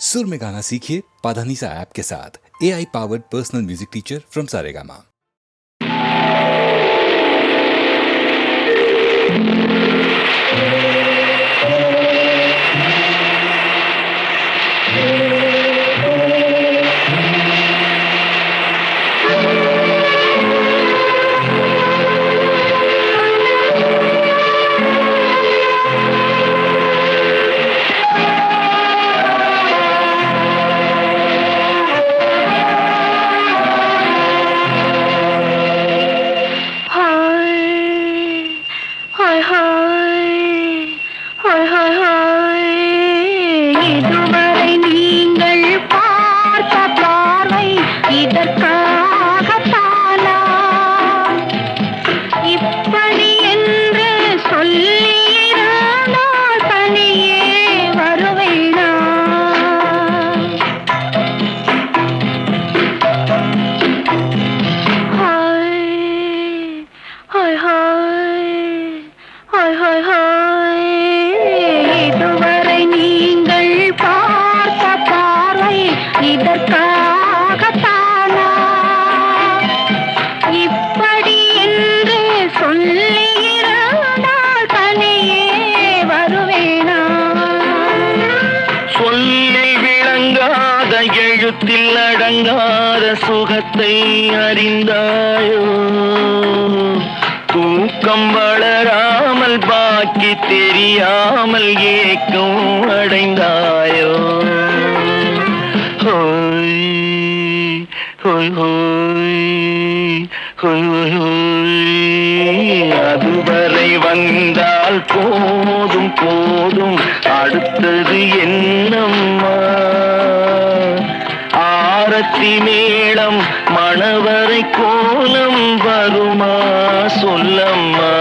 सुर में गाना सीखिए पाधानीसा ऐप के साथ। AI powered personal music teacher from Saregama. அடங்காத சுகத்தை அறிந்தாயோ, தூக்கம் வளராமல் பாக்கி தெரியாமல் ஏக்கம் அடைந்தாயோ. ஹோய் ஹோய் ஹோய் ஹோய் ஹோய், அதுவரை வந்தால் போதும் போதும், அடுத்தது என்னம்மா? ஆரத்தி மேளம் மணவரை கோலம் வருமா சொல்லம்மா?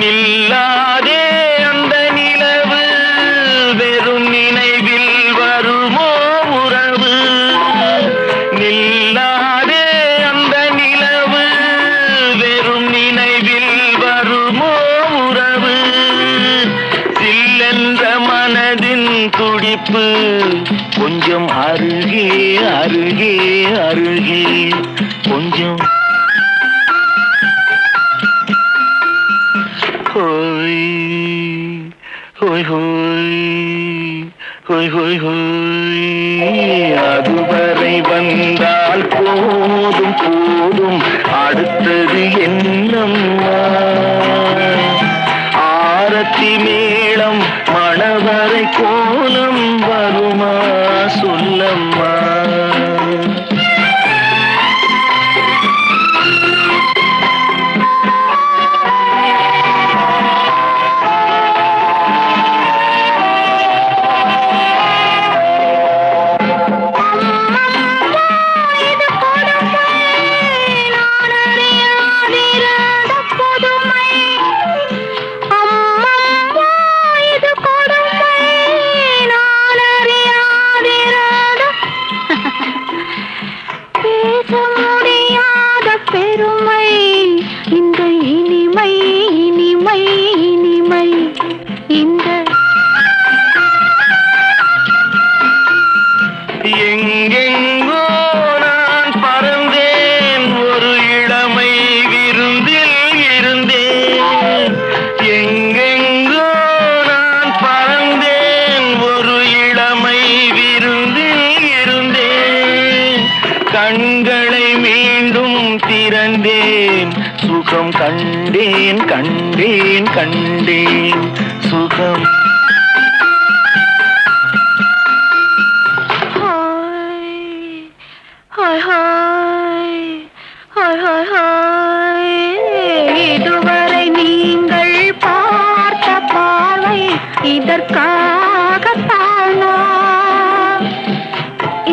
நில்லாதே அந்த நிலவு, வெறும் நினைவில் வருமோ உறவு? நில்லாதே அந்த நிலவு, வெறும் நினைவில் வருமோ உறவு? சில்லென்ற மனதின் துடிப்பு கொஞ்சம் அருகே அருகே அருகே கொஞ்சம். ஹோய் ஹோய் ஹோய் ஹோய் ஹோய் ஹோய், அதுவரை வந்தால் போதும் போதும், அடுத்தது என்னம்மா? ஆரத்தி மேளம் மணவரை கோலம் வருமா சொல்லம்மா? எங்கெங்கோ நான் பறந்தேன், ஒரு இளமை விருந்தில் இருந்தேன். எங்கெங்கோ நான் பறந்தேன், ஒரு இளமை விருந்தில் இருந்தேன். கண்களை மீண்டும் திறந்தேன், சுகம் கண்டேன் கண்டேன் கண்டேன் சுகம். சுகம். இதுவரை நீங்கள் பார்த்த பாவை இதற்காகத்தானா?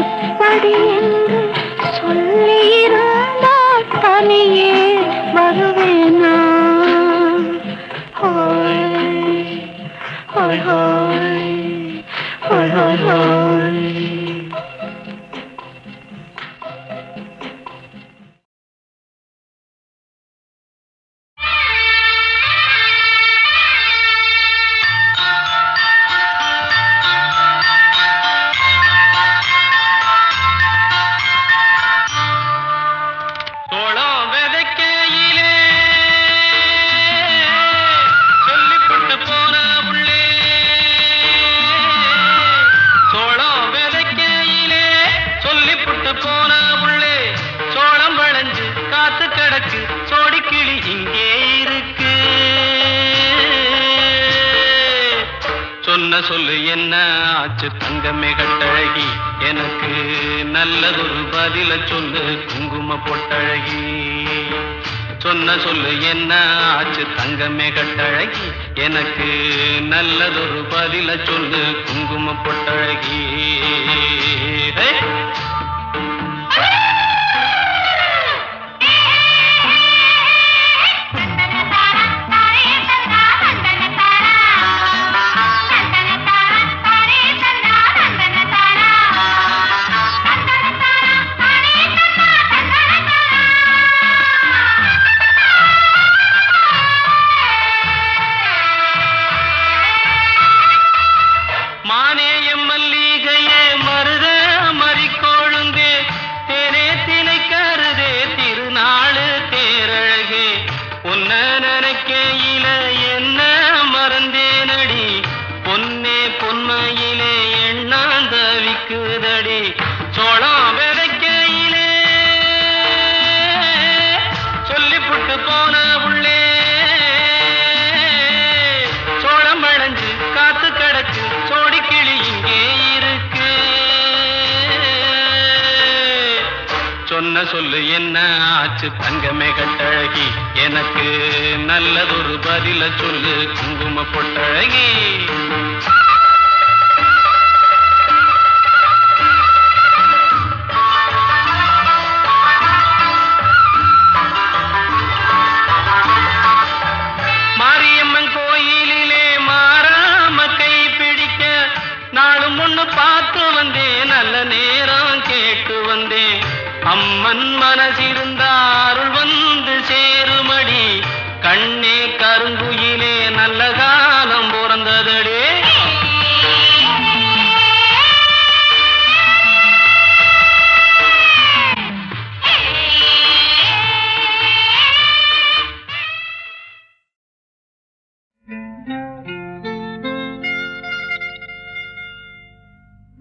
இப்படி என்று சொல்லியிருந்தால் தனியே வருவேனா? Hi hi hi hi hi hi. சொல்லு என்ன ஆச்சு தங்கமே கட்டழகி, எனக்கு நல்லதொரு பதில சொல்லு குங்கும பொட்டழகி. சொன்ன சொல்லு என்ன ஆச்சு தங்கமே கட்டழகி, எனக்கு நல்லதொரு பதில சொல்லு குங்கும பொட்டழகி. சொல்லு என்ன ஆச்சு தங்கமே கட்டழகி, எனக்கு நல்லதொரு பதில சொல்லு குங்கும பொட்டழகி. மாரியம்மன் கோயிலிலே மாறாம கை பிடிக்க நாளும் ஒண்ணு பார்த்து வந்தேன், நல்ல நேரம் கேட்டு வந்தேன். அம்மன் மனசிருந்த அருள் வந்து சேருமடி, கண்ணே கருங்குயிலே நல்ல காலம் பிறந்ததடே.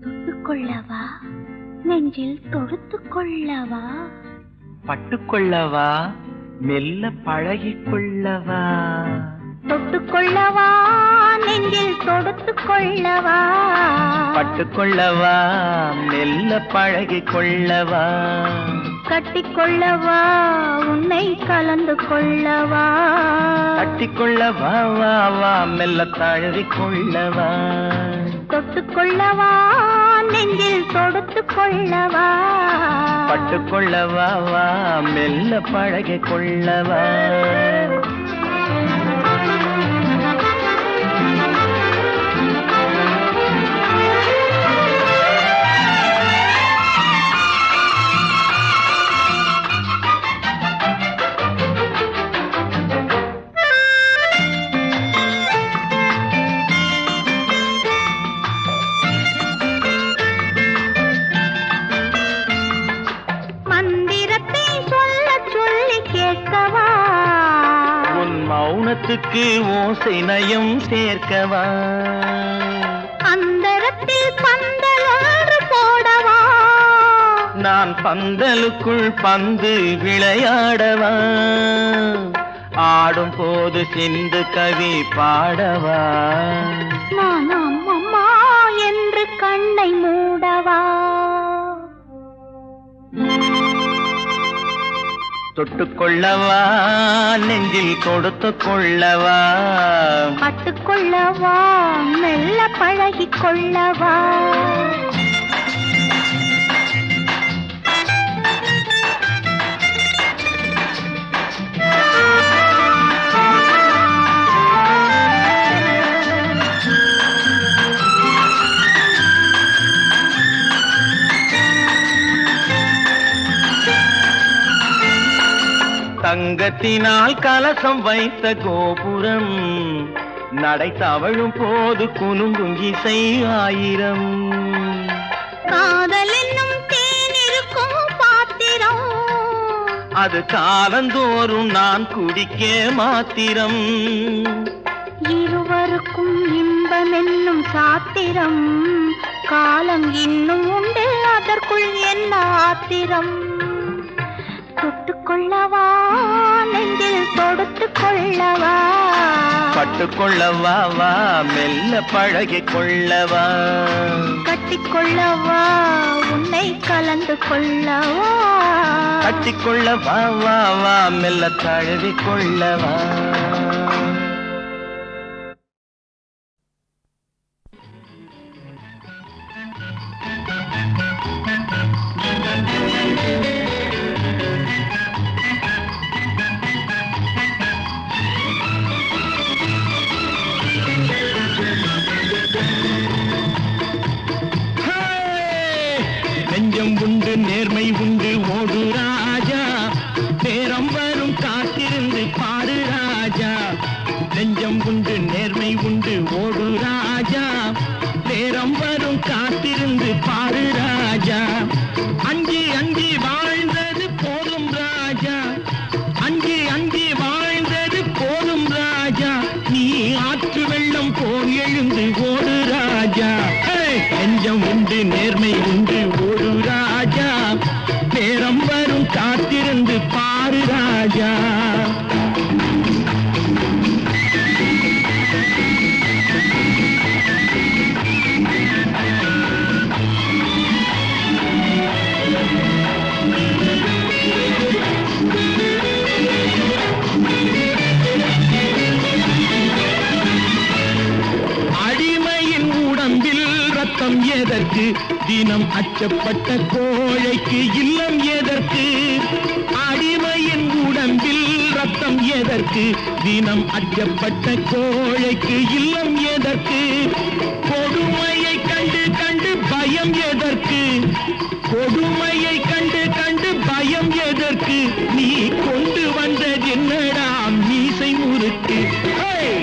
தொட்டுக்கொள்ளவா, நெஞ்சில் தொடுத்துக் கொள்ளவா, பட்டுக்கொள்ளவா, மெல்ல பழகிக் கொள்ளவா. தொட்டுக்கொள்ளவா, நெஞ்சில் தொடுத்துக் கொள்ளவா, பட்டுக்கொள்ளவா, மெல்ல பழகிக் கொள்ளவா. கட்டிக்கொள்ளவா, உன்னை கலந்து கொள்ளவா, கட்டிக்கொள்ளவா, வா வா மெல்ல தழுவிக் கொள்ளவா. தொட்டுக்கொள்ளவா, நெஞ்சில் தொடுத்துக் கொள்ளவா, பட்டுக்கொள்ளவா, வா மெல்ல பழகிக் கொள்ளவா. மௌனத்துக்கு ஓசை நயம் சேர்க்கவா, அந்தரத்தில் பந்தலொன்று போடவா, நான் பந்தலுக்குள் பந்து விளையாடவா, ஆடும் போது சிந்து கவி பாடவா. தொட்டுக்கொள்ளவா நெஞ்சில் கொடுத்து கொள்ளவா பட்டுக்கொள்ளவா மெல்ல பழகிக் கொள்ளவா தங்கத்தினால் கலசம் வைத்த கோபுரம் நடை தவழும் போது குலுங்கும் இசை ஆயிரம் காதல் என்னும் தேனிருக்கும் பாத்திரம் அது காலந்தோறும் நான் குடிக்க மாத்திரம் இருவருக்கும் இன்பம் என்னும் சாத்திரம் காலம் இன்னும் உண்டு அதற்குள் என்ன ஆத்திரம் தொட்டுக்கொள்ளவா நெஞ்சில் தொடுத்து கொள்ளவா பட்டுக்கொள்ளவா வா மெல்ல பழகிக் கொள்ளவா கட்டிக்கொள்ளவா உன்னை கலந்து கொள்ளவா கட்டிக்கொள்ளவா வா வா மெல்ல தழுவிக் கொள்ளவா நெஞ்சம் உண்டு நேர்மை உண்டு ஓடு ராஜா நேரம் வரும் காத்திருந்து பாரு ராஜா நெஞ்சம் உண்டு நேர்மை உண்டு ஓடு ராஜா நேரம் வரும் காத்திருந்து பாரு ராஜா அஞ்சி அஞ்சி வாழ்ந்தது போதும் ராஜா அஞ்சி அஞ்சி வாழ்ந்தது போதும் ராஜா நீ ஆற்று வெள்ளம் போல் எழுந்து ஓடு ராஜா நெஞ்சம் உண்டு நேர்மை உண்டு ஓடு ராஜா நேரம் வரும் காத்திருந்து பாரு ராஜா அடிமையின் உடம்பில் ரத்தம் எதற்கு தினம் அச்சப்பட்ட கோழைக்கு இல்லம் எதற்கு அடிமையின் உடம்பில் ரத்தம் எதற்கு தினம் அச்சப்பட்ட கோழைக்கு இல்லம் எதற்கு கொடுமையை கண்டு கண்டு பயம் எதற்கு கொடுமையை கண்டு கண்டு பயம் எதற்கு நீ கொண்டு வந்தது என்னடா மீசை முறுக்கு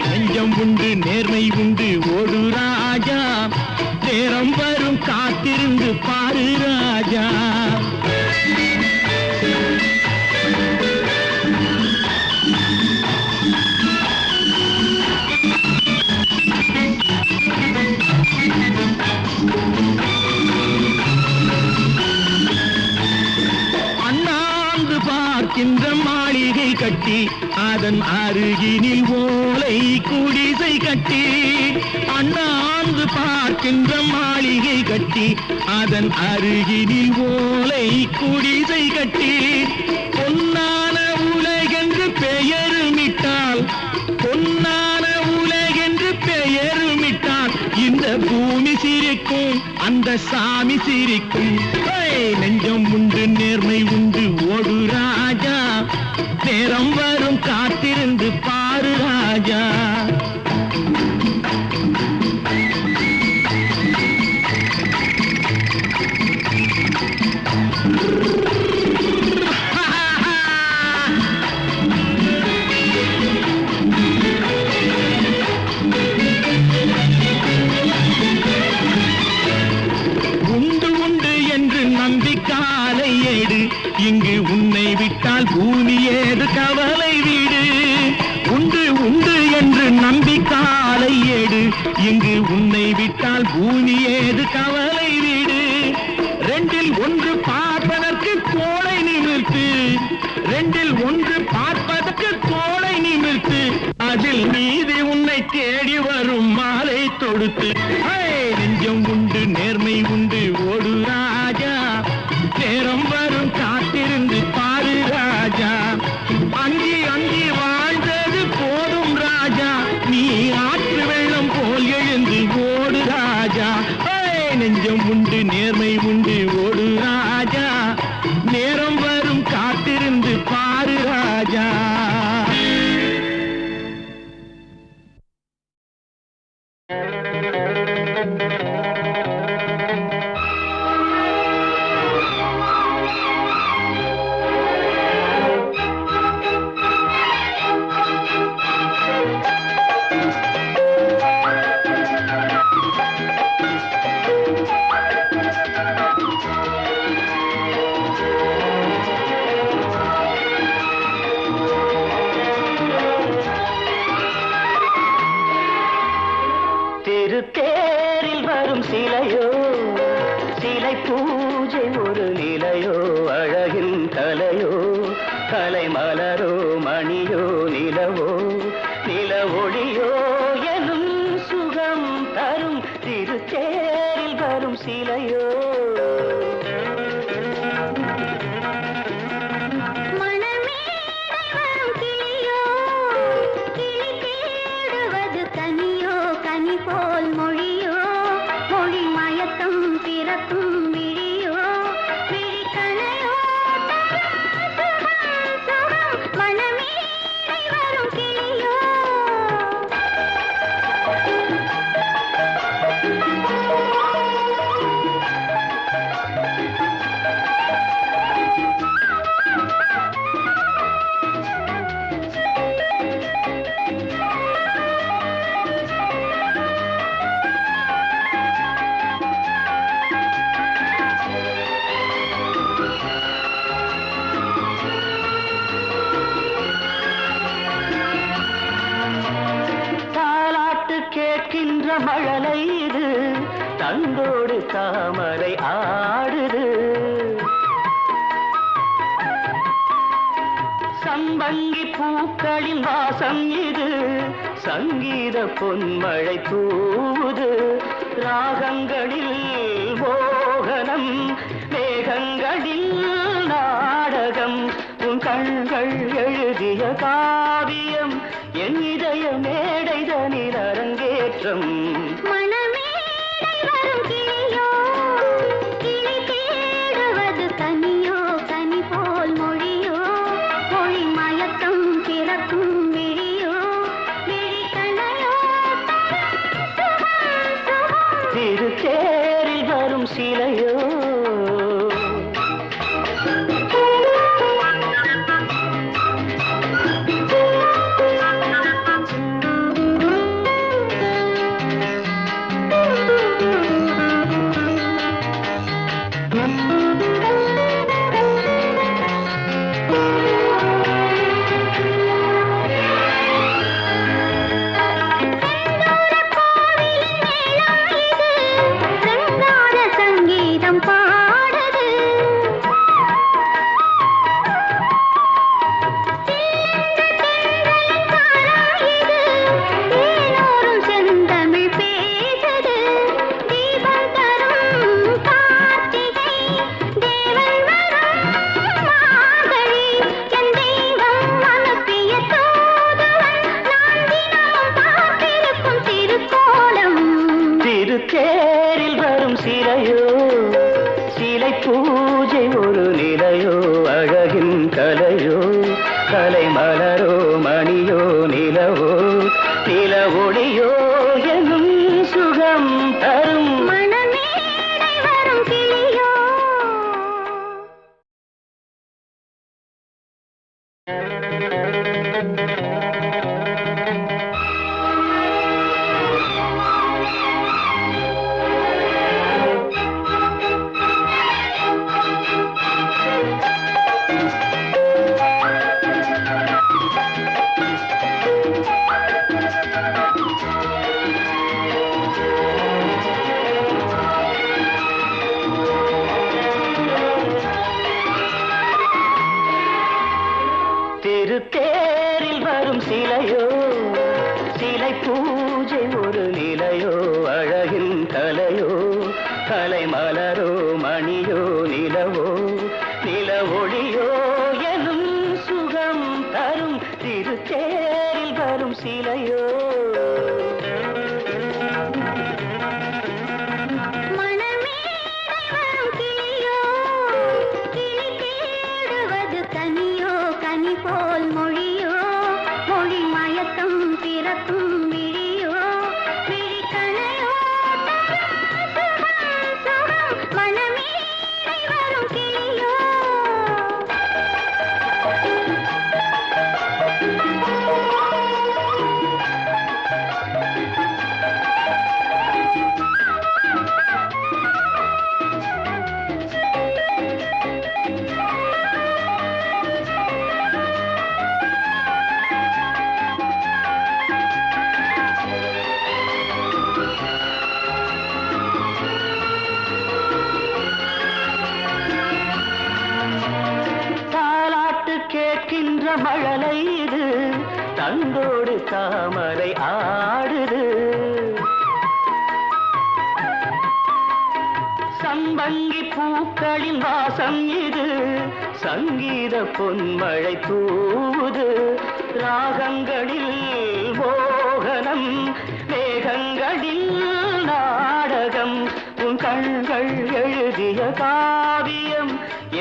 நெஞ்சம் உண்டு நேர்மை உண்டு ஓடு ராஜா நேரம் வரும் காத்திருந்து பாரு ராஜா அண்ணாந்து பார்க்கின்ற மாளிகை கட்டி அதன் அருகினில் ஓலை குடிசை கட்டி அண்ணாந்து பார்க்கின்ற மாளிகை கட்டி அதன் அருகினில் ஓலை குடிசை கட்டி பொன்னான உலகென்று பெயருமிட்டால் பொன்னான உலகென்று பெயருமிட்டால் இந்த பூமி சிரிக்கும் அந்த சாமி சிரிக்கும் நெஞ்சம் உண்டு நேர்மை உண்டு ஓடு ராஜா நேரம் வரும் காத்திருந்து பாரு ராஜா உண்டு உண்டு என்று நம்பிக்காலை ஏடு இங்கு உன்னை விட்டால் பூமி ஏது கவலை வீடு உண்டு உண்டு என்று நம்பிக்காலை ஏடு இங்கு உன்னை விட்டால் பூமி ஏது கவலை வீடு ரெண்டில் ஒன்று பார்ப்பதற்கு கோளை நிமிர்த்து ரெண்டில் ஒன்று பார்ப்பதற்கு கோளை நிமிர்த்து அதில் மீதி உன்னை தேடி வரும் மாலை தொடுத்து நெஞ்சம் உண்டு நேர்மை உண்டு ஓடு ராஜா நேரம் வரும் காத்திருந்து பாரு ராஜா நேர்மை உண்டு ஓடு ராஜா, நேரம் வரும் காத்திருந்து பாரு ராஜா. திருத்தேரில் வரும் சிலையோ, சிலை பூஜை ஒரு நிலையோ, அழகின் கலையோ, கலை மலரோ, மணியோ, நிலவோ, நில ஒளியோ எனும் சுகம் தரும் திருத்தேரில் வரும் சிலையோ. போல் மொழியோ, மொழி மயக்கம் பிறக்கும் விழியோ, விழிக்கணையோ, மனமேடை வரும் கிளியோ. கேட்கின்ற மழலை இது, தந்தோடு தாமரை ஆடுது. சம்பங்கி பூக்களின் வாசம் இது, சங்கீத பொன்மழை தூவுது. ராகங்களில் மோகனம், மேகங்களில் நாடகம். உன் கண்கள் எழுதிய காவியம், என் இதய மேடைதனில் அரங்கேற்றம். மனமேடை வரும் கிளியோ, கிளி தேடுவது கனியோ, கனி போல் மொழியோ, மொழி மயக்கம் பிறக்கும் விழியோ, விழிக்கணையோ, திருத்தேரில் வரும் சிலையோ. தேரில் வரும் சிலையோ, சிலை பூஜை ஒரு நிலையோ, அழகின் கலையோ, கலை மலரோ, மணியோ, நிலவோ, நில ஒளியோ எனும் சுகம் தரும். மனமேடை வரும் கிளியோ. தந்தோடு தாமரை ஆடுது. சம்பங்கி பூக்களின் வாசம் இது, சங்கீத பொன்மழை தூவுது. ராகங்களில் மோகனம், மேகங்களில் நாடகம். உன் கண்கள் எழுதிய காவியம்,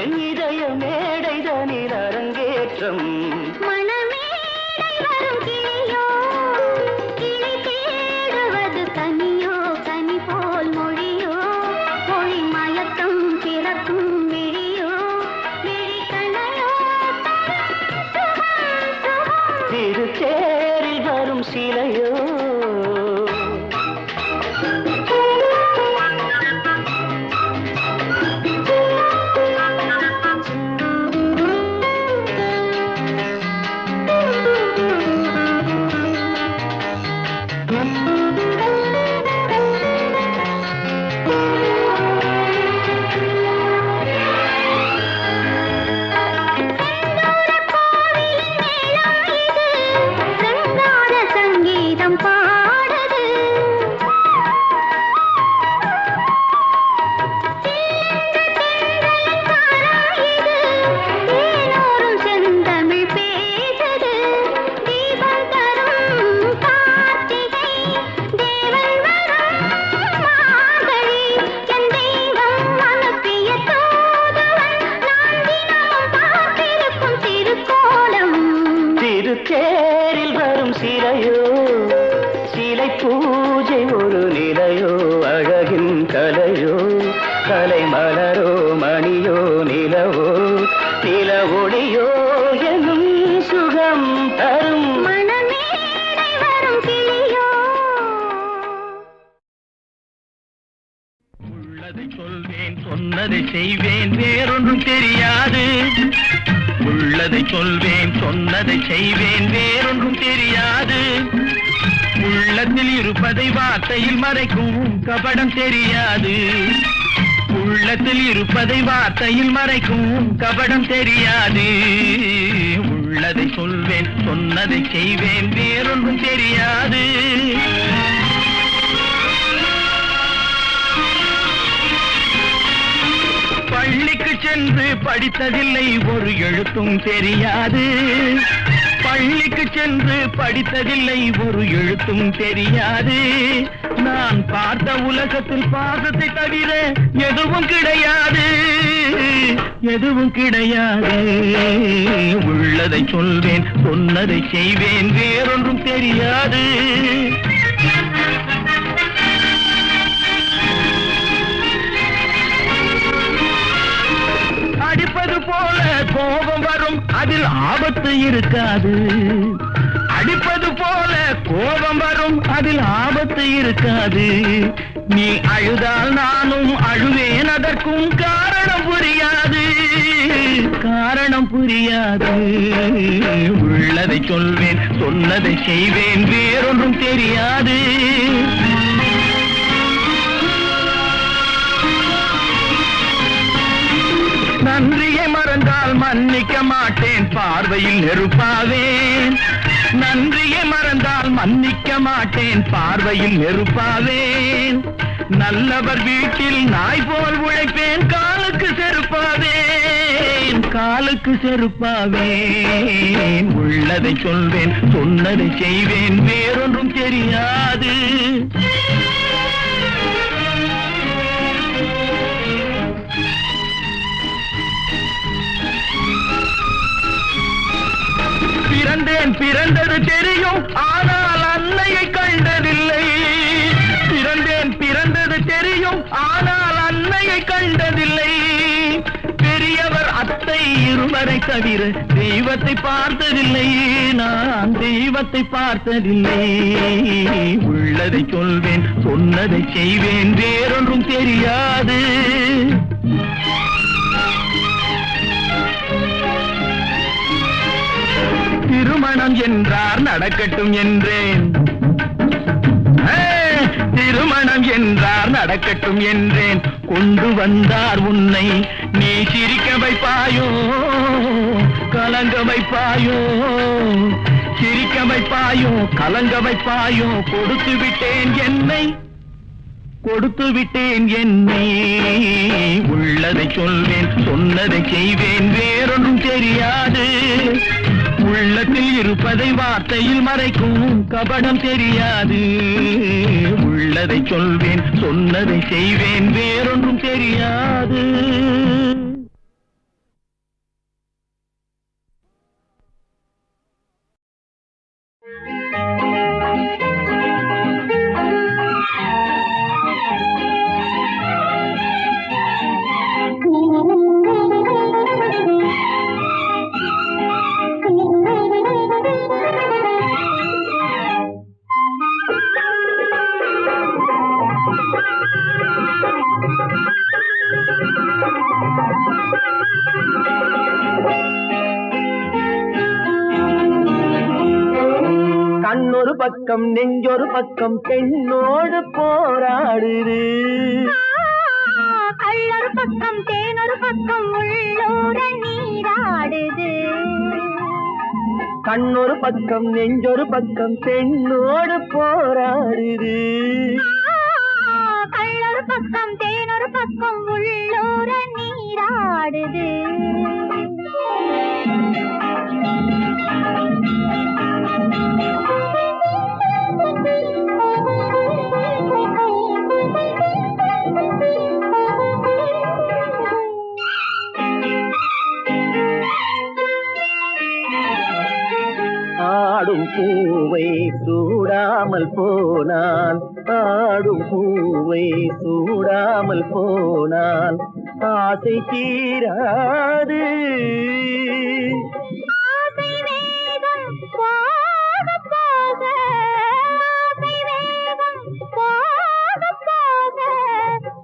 என் இதய மேடைதனில் அரங்கேற்றம். மணமேடை வரும் கிளியோ, கிளி தேடுவது கனியோ, கனி போல் மொழியோ, மொழி மயக்கம் பிறக்கும் விழியோ, விழி கணையோ சுகம் சுகம். திருத்தேரில் வரும் சிலையோ, தேரில் வரும் சிலையோ, சிலை பூஜை ஒரு நிலையோ, அழகின் கலையோ, கலை மலரோ, மணியோ, நிலவோ, நில ஒளியோ எனும் சுகம் தரும். மணமேடை வரும் கிளியோ. உள்ளதை சொல்வேன், சொன்னதை செய்வேன், வேறொன்றும் தெரியாது. உள்ளதை சொல்வேன், சொன்னதை செய்வேன், வேறொன்றும் தெரியாது. உள்ளத்தில் இருப்பதை வார்த்தையில் மறைக்கும் கபடம் தெரியாது. உள்ளத்தில் இருப்பதை வார்த்தையில் மறைக்கும் கபடம் தெரியாது. உள்ளதை சொல்வேன், சொன்னதை செய்வேன், வேறொன்றும் தெரியாது. பள்ளிக்கு சென்று படித்ததில்லை, ஒரு எழுத்தும் தெரியாது. பள்ளிக்கு சென்று படித்ததில்லை, ஒரு எழுத்தும் தெரியாது. நான் பார்த்த உலகத்தில் பாசத்தை தவிர எதுவும் கிடையாது, எதுவும் கிடையாது. உள்ளதை சொல்வேன், சொன்னதை செய்வேன், வேறொன்றும் தெரியாது. அடிப்பது போல கோபம் வரும், அதில் ஆபத்து இருக்காது. அடிப்பது போல கோபம் வரும், அதில் ஆபத்து இருக்காது. நீ அழுதால் நானும் அழுவேன், அதற்கும் காரணம் புரியாது, காரணம் புரியாது. உள்ளதை சொல்வேன், சொன்னதை செய்வேன், வேறொன்றும் தெரியாது. நன்றியை மறந்தால் மன்னிக்க மாட்டேன், பார்வையில் நெருப்பாவேன். நன்றியை மறந்தால் மன்னிக்க மாட்டேன், பார்வையில் நெருப்பாவேன். நல்லவர் வீட்டில் நாய் போல் உழைப்பேன், காலுக்கு செருப்பாவேன், காலுக்கு செருப்பாவேன். உள்ளதை சொல்வேன், சொன்னதை செய்வேன், வேறொன்றும் தெரியாது. பிறந்தேன், பிறந்தது தெரியும், ஆனால் அன்னையை கண்டதில்லை. பிறந்தேன், பிறந்தது தெரியும், ஆனால் அன்னையை கண்டதில்லை. பெரியவர் அத்தை இருவரை தவிர தெய்வத்தை பார்த்ததில்லை, நான் தெய்வத்தை பார்த்ததில்லை. உள்ளதை சொல்வேன், சொன்னதை செய்வேன், வேறொன்றும் தெரியாது. திருமணம் என்றார் நடக்கட்டும் என்றேன், திருமணம் என்றார் நடக்கட்டும் என்றேன். கொண்டு வந்தார் உன்னை, நீ சிரிக்க வைப்பாயோ, கலங்க வைப்பாயோ. சிரிக்க வைப்பாயோ கலங்க வைப்பாயோ கொடுத்து விட்டேன் என்னை உள்ளதை சொல்வேன் சொன்னதை செய்வேன் வேறொன்றும் தெரியாது உள்ளத்தில் இருப்பதை வார்த்தையில் மறைக்கும் கபடம் தெரியாது உள்ளதை சொல்வேன் சொன்னதை செய்வேன் வேறொன்றும் தெரியாது கண்ணொரு பக்கம் நெஞ்சொரு பக்கம் பெண்ணோடு போராடுது கள்ளொரு பக்கம் தேனொரு பக்கம் உள்ளூர நீராடுது கண்ணொரு பக்கம் நெஞ்சொரு பக்கம் பெண்ணோடு போராடுது கள்ளொரு பக்கம் தேனொரு பக்கம் உள்ளூர நீராடுது ஆடும் பூவை சூடாமல் போனால் ஆடும் பூவை சூடாமல் போனால் ஆசை தீராது ஆசை வேகம் போக போக ஆசை வேகம் போக போக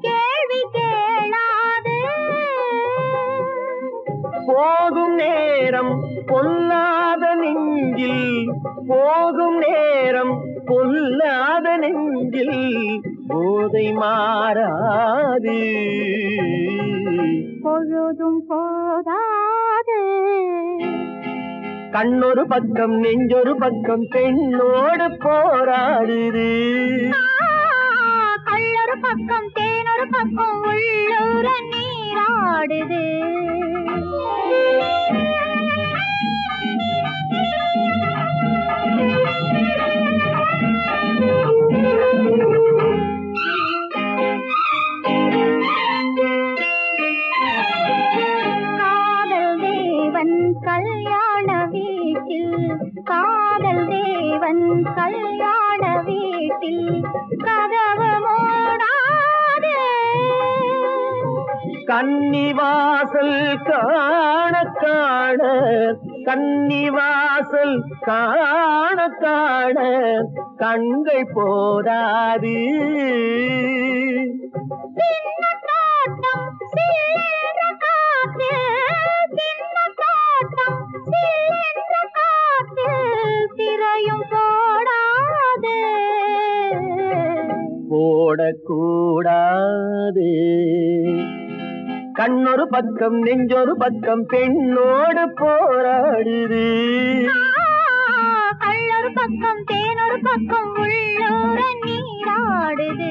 கேள்வி கேளாது போகும் நேரம் பொல்லாத நெஞ்சில் போகும் நேரம் பொல்லாத நெஞ்சில் போதை மாறாது பொழுதும் போதாது கண்ணொரு பக்கம் நெஞ்சொரு பக்கம் பெண்ணோடு போராடுது கள்ளொரு பக்கம் தேனொரு பக்கம் உள்ளூர நீராடுது காதல் தேவன் கல்யாண வீட்டில் காதல் தேவன் கல்யாண வீட்டில் கதவு மூடாது கன்னிவாசல் காண காண கன்னிவாசல் காண காண கண்கள் போதாது சின்ன தோட்டம் சில்லென்ற காற்று சின்ன தோட்டம் சில்லென்ற காற்று திரையும் போடாது போடக்கூடாது கண்ணொரு பக்கம் நெஞ்சொரு பக்கம் பெண்ணோடு போராடுது கள்ளொரு பக்கம் தேனொரு பக்கம் உள்ளூர நீராடுது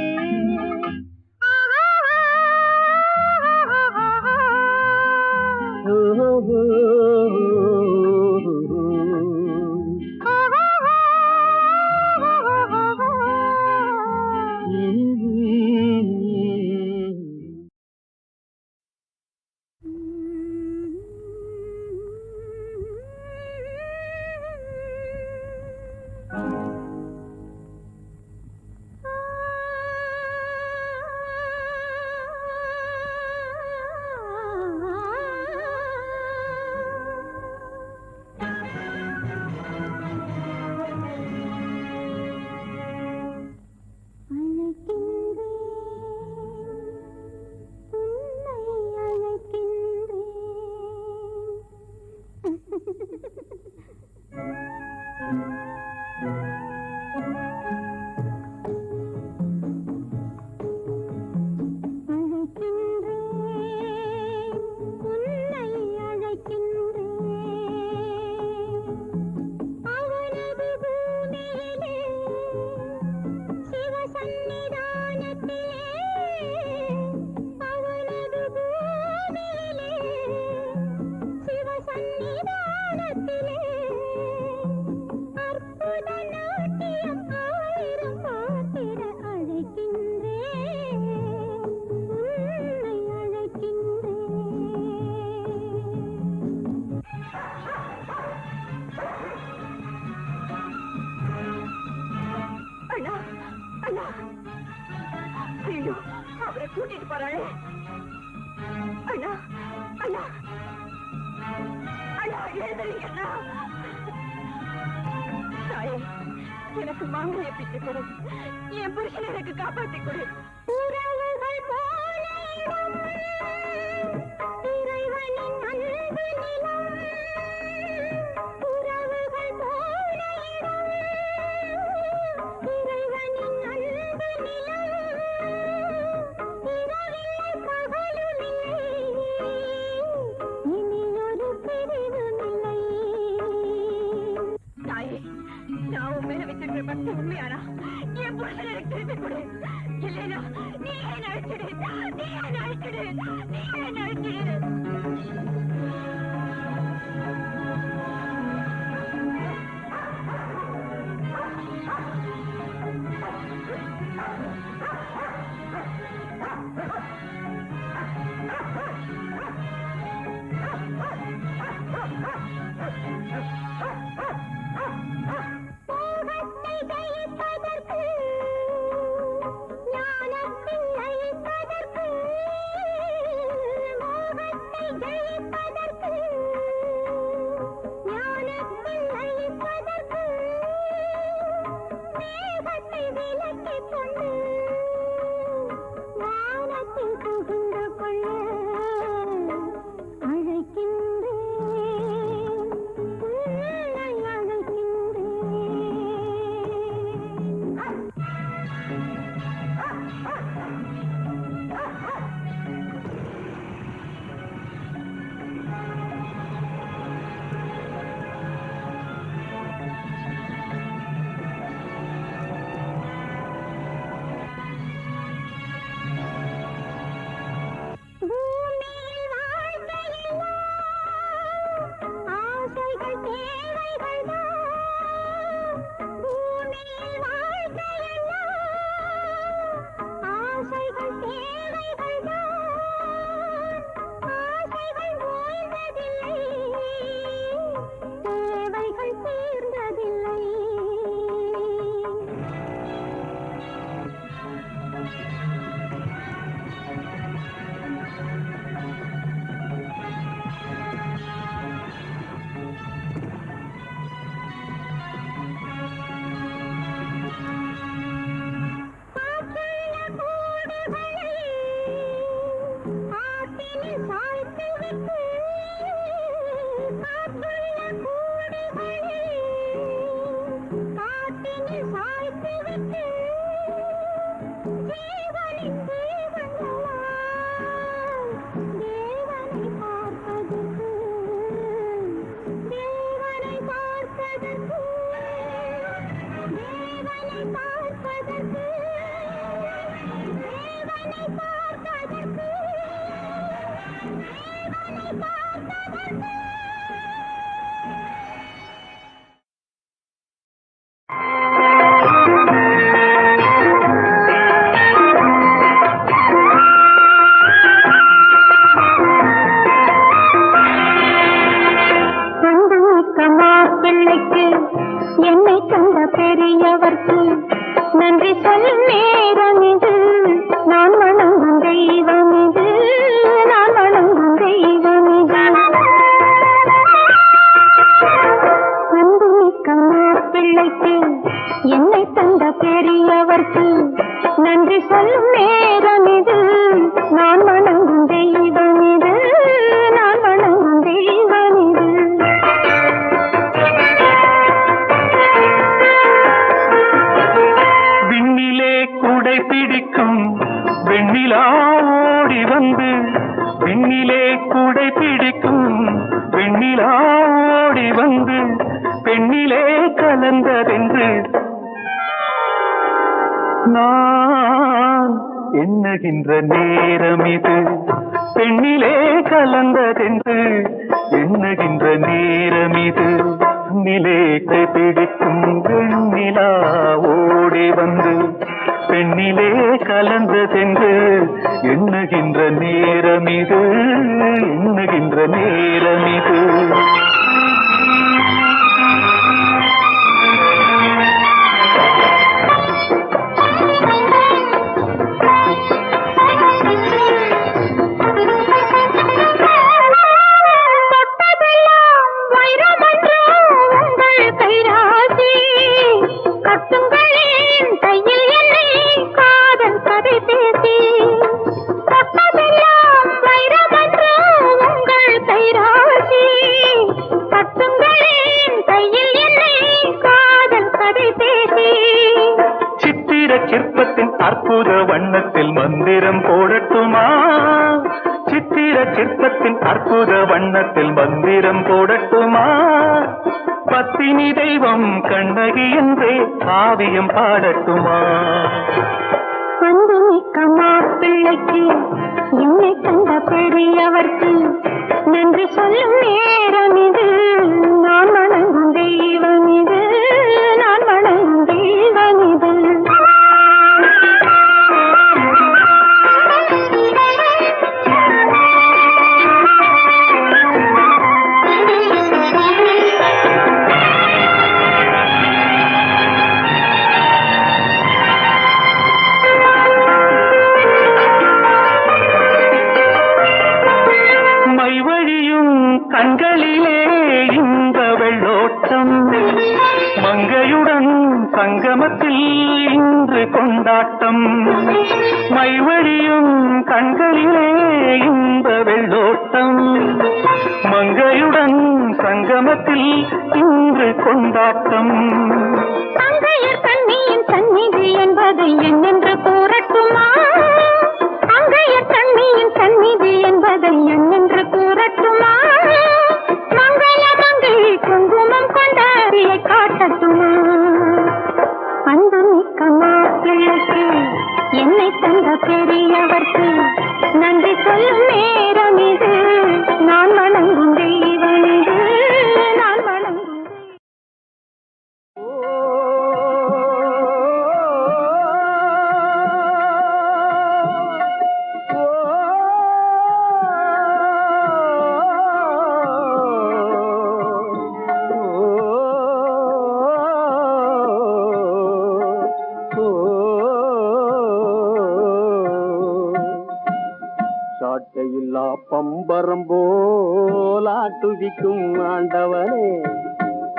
கூட்டிட்டு போறாளே. அண்ணா அண்ணா அண்ணா எழுதுறீங்க அண்ணா. தாயே, எனக்கு மாங்கல்ய பிச்சை கொடு. என் புருஷனை எனக்கு காப்பாத்தி கொடு. உறவுகள் போல இறைவனின் அன்பு நிலம். உறவுகள் போல இறைவனின் அன்பு நிலம். இரவில்லை பகலுமில்லை, இனியொரு பிரிவுமில்லை. தாயே, நான் உன் மேல வச்சிருக்கிற பக்தி உண்மையானா என் புருஷனை எனக்கு திருப்பி கொடு. இல்லைனா நீ என்ன அழைச்சிடு, நீ என்ன அழைச்சிடு, நீ என்ன அழைச்சிடு. மோகத்தை ஜெயிப்பதற்கு, ஞானத்தை அழிப்பதற்கு, மோகத்தை ஜெயிப்பதற்கு, ஞானத்தை அழிப்பதற்கு, மேகத்தை விலக்கிக் கொண்டு வானத்தில் புகுந்து கொள்ள அழைக்கின்றேன், உன்னை அழைக்கின்றேன். பூமியில் வாழ்க்கையெல்லாம் ஆசைகள் தேவைகள்தான். பூமியில் வாழ்க்கையெல்லாம் ஆசைகள் தேவைகள்தான். ஆசைகள் ஓய்ந்ததில்லை, தேவைகள் தீர்ந்ததில்லை. காற்றுள்ள கூடுகளை ஆற்றினில் சாய்த்து விட்டு, காற்றுள்ள கூடுகளை காற்றினில் சாய்த்து விட்டு, ஜீவனின் ஜீவன்களால் தேவனை பார்ப்பதற்கு, தேவனை பார்ப்பதற்கு, தேவனை பார்ப்பதற்கு, தேவனை பார்ப்பதற்கு, தேவனை பார்ப்பதற்கு. அன்புமிக்க மாப்பிள்ளைக்கு, என்னை தந்த பெரியவர்க்கு நன்றி சொல்லும் நேரம் இது. நான் வணங்கும் தெய்வம் இது, நான் வணங்கும் தெய்வம் இது. அன்புமிக்க மாப்பிள்ளைக்கு, என்னை தந்த பெரியவர்க்கு நன்றி சொல்லும் நேரம் இது. நான் வணங்கும் தெய்வம் இது, நான் வணங்கும் தெய்வம் இது. விண்ணிலே குடை பிடிக்கும் வெண்ணிலா ஓடி வந்து, விண்ணிலே குடை பிடிக்கும் வெண்ணிலா ஓடி வந்து, பெண்ணிலே கலந்ததென்று நான் எண்ணுகின்ற நேரம் இது. பெண்ணிலே கலந்ததென்று எண்ணுகின்ற நேரம் இது. நிலைத்தை பிடிக்கும் வெண்ணிலா ஓடி வந்து, பெண்ணிலே கலந்ததென்று எண்ணுகின்ற நேரம் இது, எண்ணுகின்ற நேரம் இது. அற்புத வண்ணத்தில் மந்திரம் போடட்டுமா சித்திர சிற்பத்தின் அற்புத வண்ணத்தில் மந்திரம் போடட்டுமா பத்தினி தெய்வம் கண்ணகி என்றே காவியம் பாடட்டுமா அன்பு மிக்க மாப்பிள்ளைக்கு என்னை கண்ட பெரியவர்க்கு நன்றி சொல்லும் நேரம் இது நான் வணங்கும் தெய்வம் இது நான் வணங்கும் தெய்வம் இது கண்களிலே இந்த வெள்ளோட்டம் மங்கையுடன் சங்கமத்தில் இன்று கொண்டாட்டம் மைவழியும் கண்களிலே இந்த வெள்ளோட்டம் மங்கையுடன் சங்கமத்தில் இன்று கொண்டாட்டம் அங்கையர் கண்ணியின் சந்நிதி என்பதை என்னென்று கூறட்டுமா அங்கையர் கண்ணியின் சந்நிதி என்பதை என்னென்று கூறட்டுமா மங்கள மங்கை குங்குமம் கொண்டாடியை காட்டட்டுமா அன்பு மிக்க மாப்பிள்ளைக்கு என்னை தந்த பெரியவர்க்கு நன்றி சொல்லும் நேரம் இது நான் வணங்கும் தெய்வம் இது நான் வணங்கும் சாட்டையில்லா பம்பரம் போலாட்டுவிக்கும் ஆண்டவனே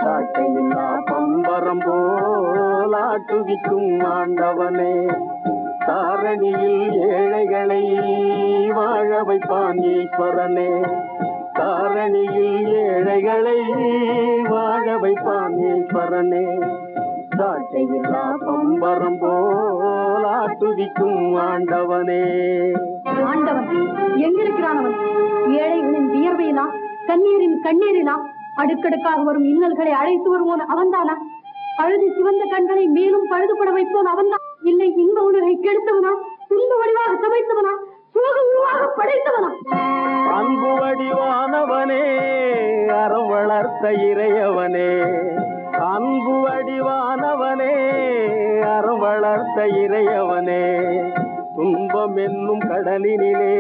சாட்டையில்லா பம்பரம் போலாட்டுவிக்கும் ஆண்டவனே தாரணியில் ஏழைகளை வாழ வைப்பான் ஈஸ்வரனே தாரணியில் ஏழைகளை வாழ வைப்பான் ஈஸ்வரனே சாட்டையில்லா பம்பரம் போலாட்டுவிக்கும் ஆண்டவனே ஆண்டவன் எங்கிருக்கிறான் அவன் ஏழைகளின் வியர்வையினா கண்ணீரின் கண்ணீரினா அடுக்கடுக்காக வரும் இன்னல்களை அழைத்து வருவோன் அவன்தானா அழுது சிவந்த கண்களை மேலும் பழுதுபட வைப்போன் அவன்தான் இல்லை இன்ப உலகை கெடுத்தவனா துன்ப வடிவாக சமைத்தவனா சோக உருவாக படைத்தவனா அன்பு வடிவானவனே அறம் வளர்த்த இறையவனே அன்பு வடிவானவனே அறம் வளர்த்த இறையவனே துன்பம் என்னும் கடலினிலே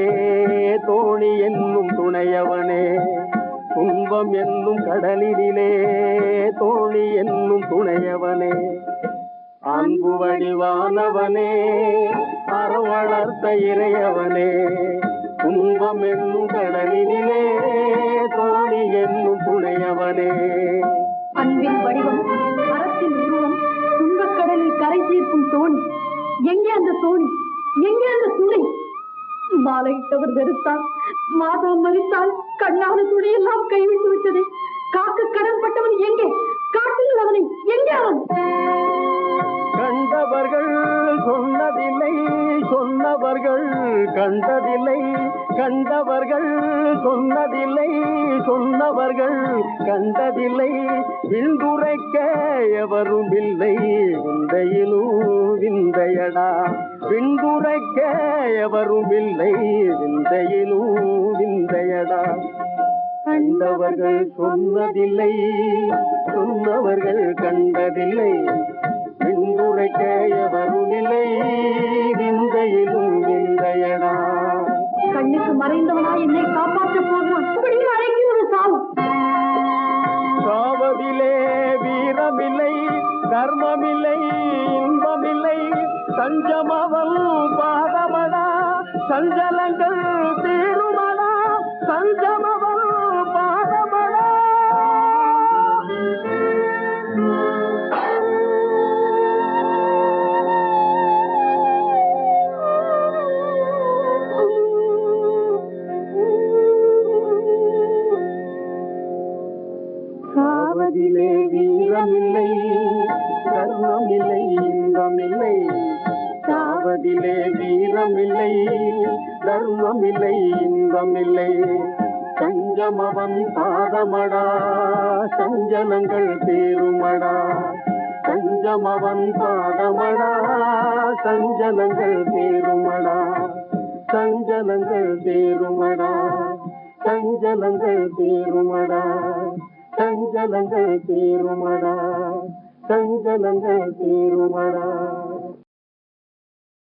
தோணி என்னும் துணையவனே துன்பம் என்னும் கடலினிலே தோணி என்னும் துணையவனே அன்பு வடிவானவனே அறம் வளர்த்த இறையவனே துன்பம் என்னும் கடலினிலே தோணி என்னும் துணையவனே அன்பின் வடிவம் அறத்தின் உருவம் துன்பக்கடலில் கரை தீர்க்கும் தோணி எங்கே அந்த தோணி எங்கே அந்த துணை மாலையிட்டவர் வெறுத்தார் மாதம் மதித்தால் கண்ணான துணையெல்லாம் கைவிட்டு விட்டது காக்க கடன்பட்டவன் எங்கே காட்டில் அவனை எங்கே அவன் கண்டவர்கள் சொன்னதில்லை சொன்னவர்கள் கண்டதில்லை கண்டவர்கள் சொன்னதில்லை சொன்னவர்கள் கண்டதில்லை விண்துரைக்க எவரும் இல்லை விந்தையிலும் விந்தையடா விண்துரைக்க எவரும் இல்லை விந்தையிலும் விந்தையடா கண்டவர்கள் சொன்னதில்லை சொன்னவர்கள் கண்டதில்லை விண்துரைக்க எவரும் இல்லை விந்தையிலும் விந்தையடா கண்ணுக்கு மறைந்தவனா என்னை காப்பாற்ற போகிறான் அப்படியே அழைக்கும் ஒரு சாவு சாவதிலே வீரமில்லை கர்மமில்லை இன்பமில்லை சஞ்சமவன் பாதமடா சஞ்சலங்கள் தீருமடா சஞ்சமவன் பாதமடா சாவதிலே வீரமில்லை கர்மமில்லை இன்பமில்லை வாழ்வதிலே வீரமில்லை தர்மமில்லை இன்பமில்லை சஞ்சமவன் பாதமடா சஞ்சலங்கள் தீருமடா சஞ்சமவன் பாதமடா சஞ்சலங்கள் தீருமடா சஞ்சலங்கள் தீருமடா சஞ்சலங்கள் தீருமடா சஞ்சலங்கள் தீருமடா சஞ்சலங்கள் தீருமடா